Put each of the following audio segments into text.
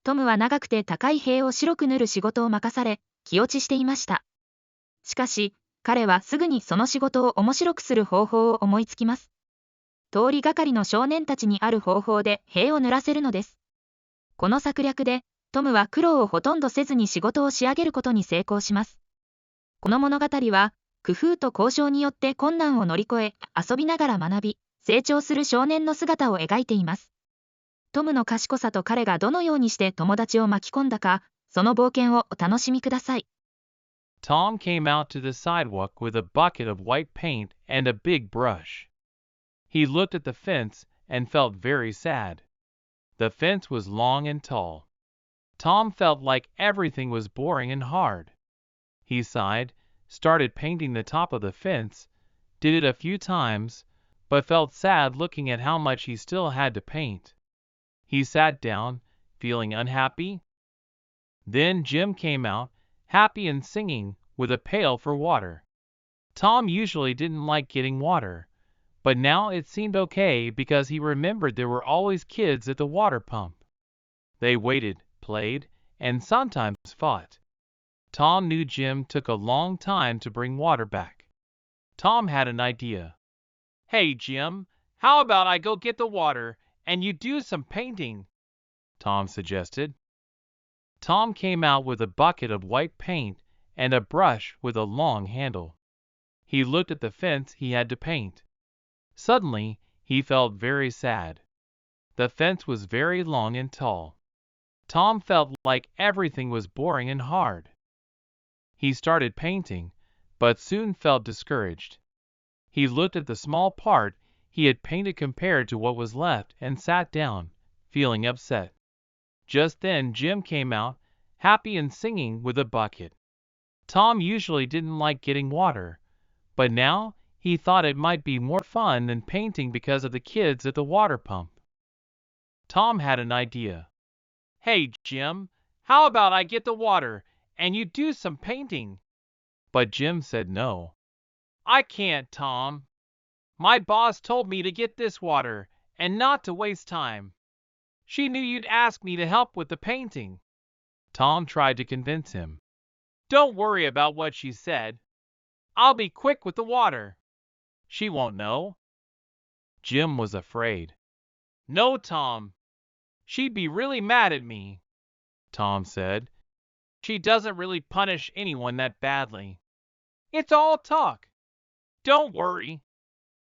トムは長くて高い塀を白く塗る仕事を任され、気落ちしていました。しかし、彼はすぐにその仕事を面白くする方法を思いつきます。通りがかりの少年たちにある方法で塀を塗らせるのです。この策略で、トムは苦労をほとんどせずに仕事を仕上げることに成功します。この物語は、工夫と交渉によって困難を乗り越え、遊びながら学び、成長する少年の姿を描いています。トムの賢さと彼がどのようにして友達を巻き込んだか、その冒険をお楽しみください。Tom came out to the sidewalk with a bucket of white paint and a big brush. He looked at the fence and felt very sad. The fence was long and tall. Tom felt like everything was boring and hard. He sighed, started painting the top of the fence, did it a few times, but felt sad looking at how much he still had to paint. He sat down, feeling unhappy. Then Jim came out, happy and singing, with a pail for water. Tom usually didn't like getting water, but now it seemed okay because he remembered there were always kids at the water pump. They waited, played, and sometimes fought. Tom knew Jim took a long time to bring water back. Tom had an idea. "Hey, Jim, how about I go get the water and you do some painting?" Tom suggested. Tom came out with a bucket of white paint and a brush with a long handle. He looked at the fence he had to paint. Suddenly, he felt very sad. The fence was very long and tall. Tom felt like everything was boring and hard. He started painting, but soon felt discouraged. He looked at the small part he had painted compared to what was left and sat down, feeling upset. Just then Jim came out, happy and singing, with a bucket. Tom usually didn't like getting water, but now he thought it might be more fun than painting because of the kids at the water pump. Tom had an idea. "Hey, Jim, how about I get the water and you do some painting?" But Jim said no. "I can't, Tom. My boss told me to get this water and not to waste time. She knew you'd ask me to help with the painting." Tom tried to convince him. "Don't worry about what she said. I'll be quick with the water. She won't know." Jim was afraid. "No, Tom. She'd be really mad at me," Tom said. "She doesn't really punish anyone that badly. It's all talk. Don't worry.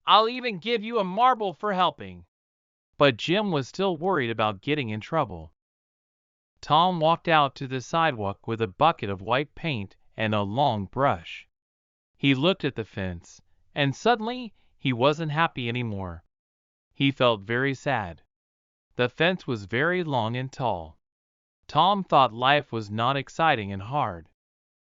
I'll even give you a marble for helping." But Jim was still worried about getting in trouble. Tom walked out to the sidewalk with a bucket of white paint and a long brush. He looked at the fence, and suddenly he wasn't happy anymore. He felt very sad. The fence was very long and tall. Tom thought life was not exciting and hard.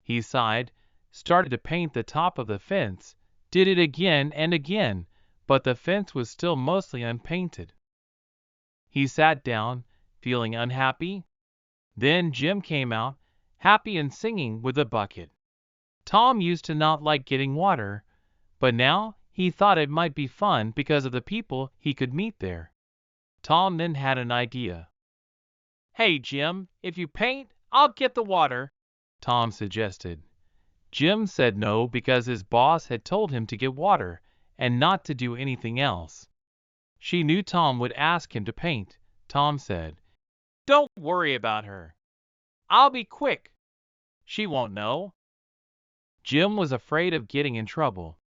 He sighed, started to paint the top of the fence, did it again and again, but the fence was still mostly unpainted. He sat down, feeling unhappy. Then Jim came out, happy and singing, with a bucket. Tom used to not like getting water, but now he thought it might be fun because of the people he could meet there. Tom then had an idea. "Hey, Jim, if you paint, I'll get the water," Tom suggested. Jim said no because his boss had told him to get water and not to do anything else. She knew Tom would ask him to paint, Tom said. "Don't worry about her. I'll be quick. She won't know." Jim was afraid of getting in trouble.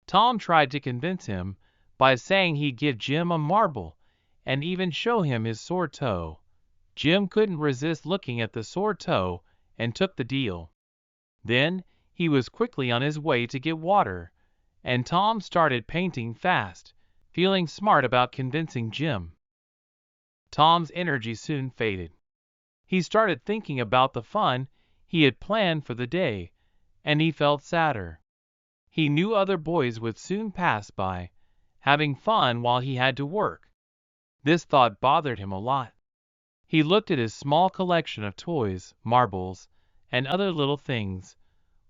Tom tried to convince him by saying he'd give Jim a marble and even show him his sore toe. Jim couldn't resist looking at the sore toe and took the deal. Then he was quickly on his way to get water, and Tom started painting fast, feeling smart about convincing Jim. Tom's energy soon faded. He started thinking about the fun he had planned for the day, and he felt sadder. He knew other boys would soon pass by, having fun while he had to work. This thought bothered him a lot. He looked at his small collection of toys, marbles, and other little things,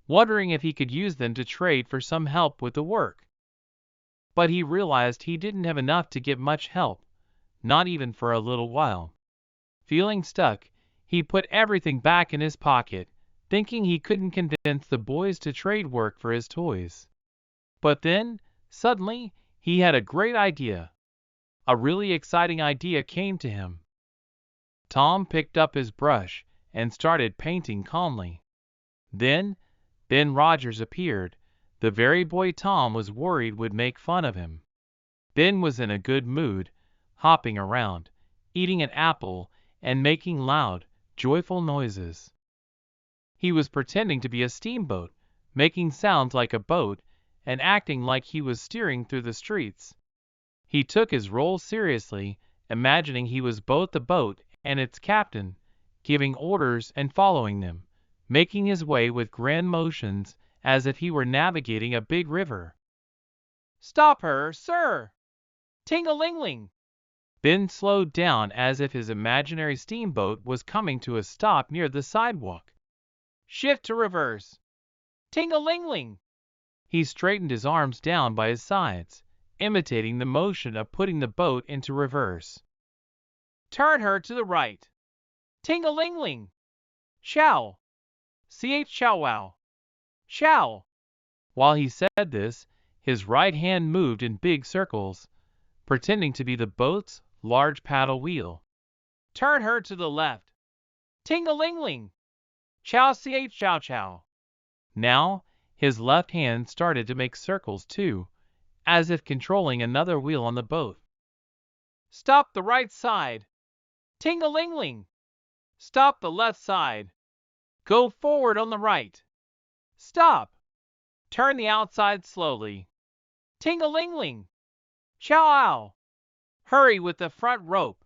wondering if he could use them to trade for some help with the work. But he realized he didn't have enough to get much help, not even for a little while. Feeling stuck, He put everything back in his pocket, thinking he couldn't convince the boys to trade work for his toys. But then, suddenly, he had a great idea. A really exciting idea came to him. Tom picked up his brush and started painting calmly. Then, Ben Rogers appeared, the very boy Tom was worried would make fun of him. Ben was in a good mood, hopping around, eating an apple, and making loud, joyful noises. He was pretending to be a steamboat, making sounds like a boat, and acting like he was steering through the streets. He took his role seriously, imagining he was both the boat and its captain, giving orders and following them, making his way with grand motions as if he were navigating a big river. "Stop her, sir! Ting-a-ling-ling!" Ben slowed down as if his imaginary steamboat was coming to a stop near the sidewalk. "Shift to reverse! Ting-a-ling-ling!" He straightened his arms down by his sides, imitating the motion of putting the boat into reverse. "Turn her to the right! Ting-a-ling-ling! Chow! Chow-wow! Chow!" While he said this, his right hand moved in big circles, pretending to be the boat's large paddle wheel. "Turn her to the left! Ting-a-ling-ling! Chow chow chow!" Now, his left hand started to make circles too, as if controlling another wheel on the boat. "Stop the right side! Ting-a-ling-ling! Stop the left side! Go forward on the right! Stop! Turn the outside slowly! Ting-a-ling-ling! Chow-ow! Hurry with the front rope!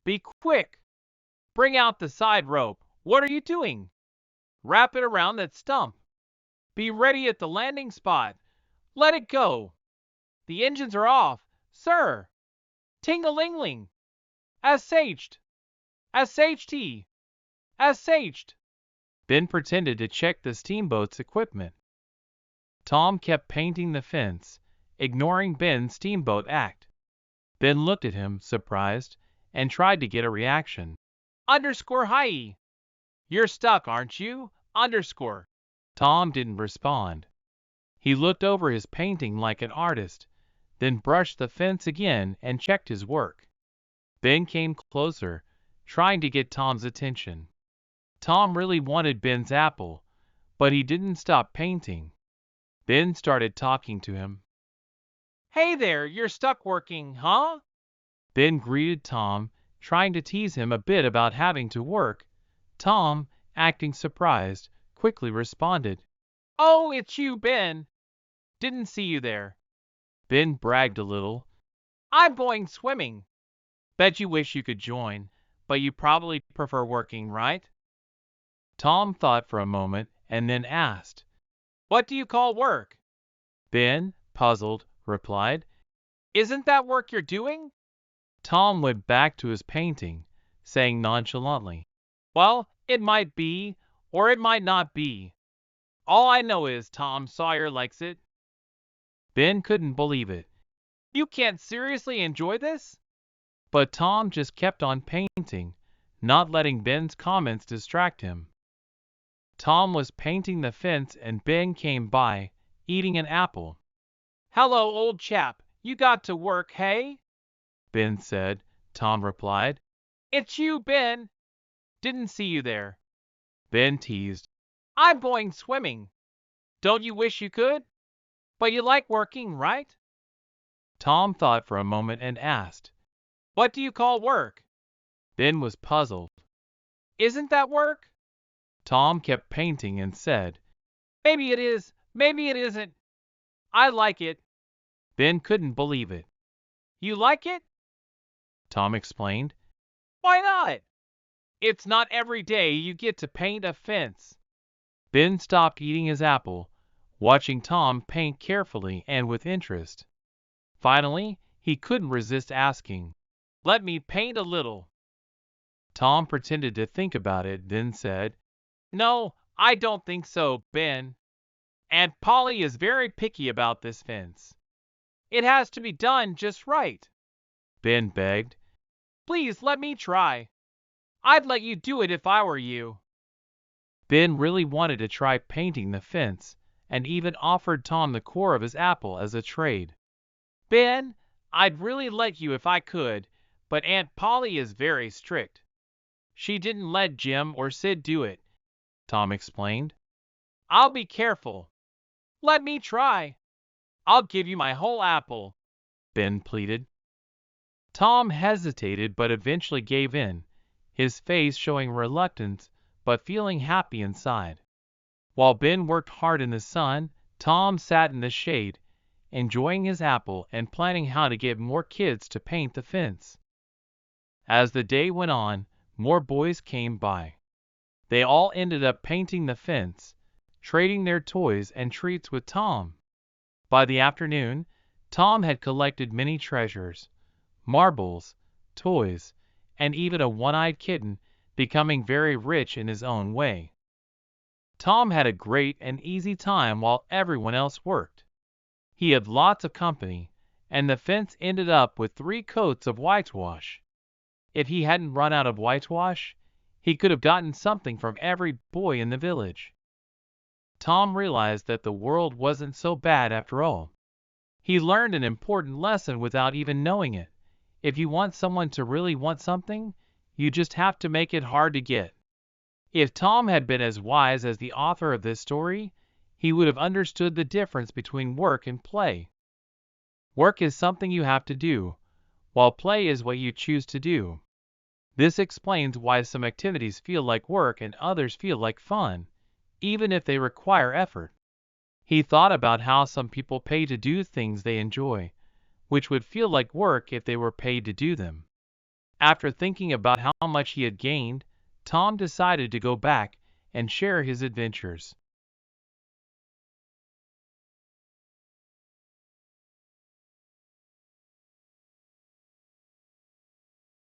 Be quick! Bring out the side rope! What are you doing? Wrap it around that stump! Be ready at the landing spot! Let it go! The engines are off, sir! Ting-a-ling-ling! S-H-ed! S-H-T! S-H-ed!" Ben pretended to check the steamboat's equipment. Tom kept painting the fence, ignoring Ben's steamboat act. Ben looked at him, surprised, and tried to get a reaction. Underscore hi! You're stuck, aren't you? Underscore. Tom didn't respond. He looked over his painting like an artist, then brushed the fence again and checked his work. Ben came closer, trying to get Tom's attention. Tom really wanted Ben's apple, but he didn't stop painting. Ben started talking to him. "Hey there, you're stuck working, huh?" Ben greeted Tom, trying to tease him a bit about having to work. Tom, acting surprised, quickly responded. "Oh, it's you, Ben. Didn't see you there." Ben bragged a little. "I'm going swimming. Bet you wish you could join, but you probably prefer working, right?" Tom thought for a moment and then asked, "What do you call work?" Ben, puzzled, replied, "Isn't that work you're doing?" Tom went back to his painting, saying nonchalantly, "Well, it might be, or it might not be. All I know is Tom Sawyer likes it." Ben couldn't believe it. "You can't seriously enjoy this?" But Tom just kept on painting, not letting Ben's comments distract him. Tom was painting the fence and Ben came by, eating an apple. "Hello, old chap, you got to work, hey?" Ben said. Tom replied, "It's you, Ben. Didn't see you there." Ben teased, "I'm going swimming. Don't you wish you could? But you like working, right?" Tom thought for a moment and asked, "What do you call work?" Ben was puzzled. "Isn't that work?" Tom kept painting and said, "Maybe it is, maybe it isn't. I like it." Ben couldn't believe it. "You like it?" Tom explained. "Why not? It's not every day you get to paint a fence." Ben stopped eating his apple, watching Tom paint carefully and with interest. Finally, he couldn't resist asking, "Let me paint a little." Tom pretended to think about it, then said, "No, I don't think so, Ben. Aunt Polly is very picky about this fence. It has to be done just right." Ben begged, "Please let me try." I'd let you do it if I were you. Ben really wanted to try painting the fence, and even offered Tom the core of his apple as a trade. Ben, I'd really let you if I could, but Aunt Polly is very strict. She didn't let Jim or Sid do it, Tom explained. I'll be careful. Let me try. I'll give you my whole apple, Ben pleaded. Tom hesitated but eventually gave in, his face showing reluctance but feeling happy inside. While Ben worked hard in the sun, Tom sat in the shade, enjoying his apple and planning how to get more kids to paint the fence. As the day went on, more boys came by. They all ended up painting the fence, trading their toys and treats with Tom. By the afternoon, Tom had collected many treasures, marbles, toys, and even a one-eyed kitten, becoming very rich in his own way. Tom had a great and easy time while everyone else worked. He had lots of company, and the fence ended up with 3 coats of whitewash. If he hadn't run out of whitewash, he could have gotten something from every boy in the village. Tom realized that the world wasn't so bad after all. He learned an important lesson without even knowing it. If you want someone to really want something, you just have to make it hard to get. If Tom had been as wise as the author of this story, he would have understood the difference between work and play. Work is something you have to do, while play is what you choose to do. This explains why some activities feel like work and others feel like fun, even if they require effort. He thought about how some people pay to do things they enjoy, which would feel like work if they were paid to do them. After thinking about how much he had gained, Tom decided to go back and share his adventures.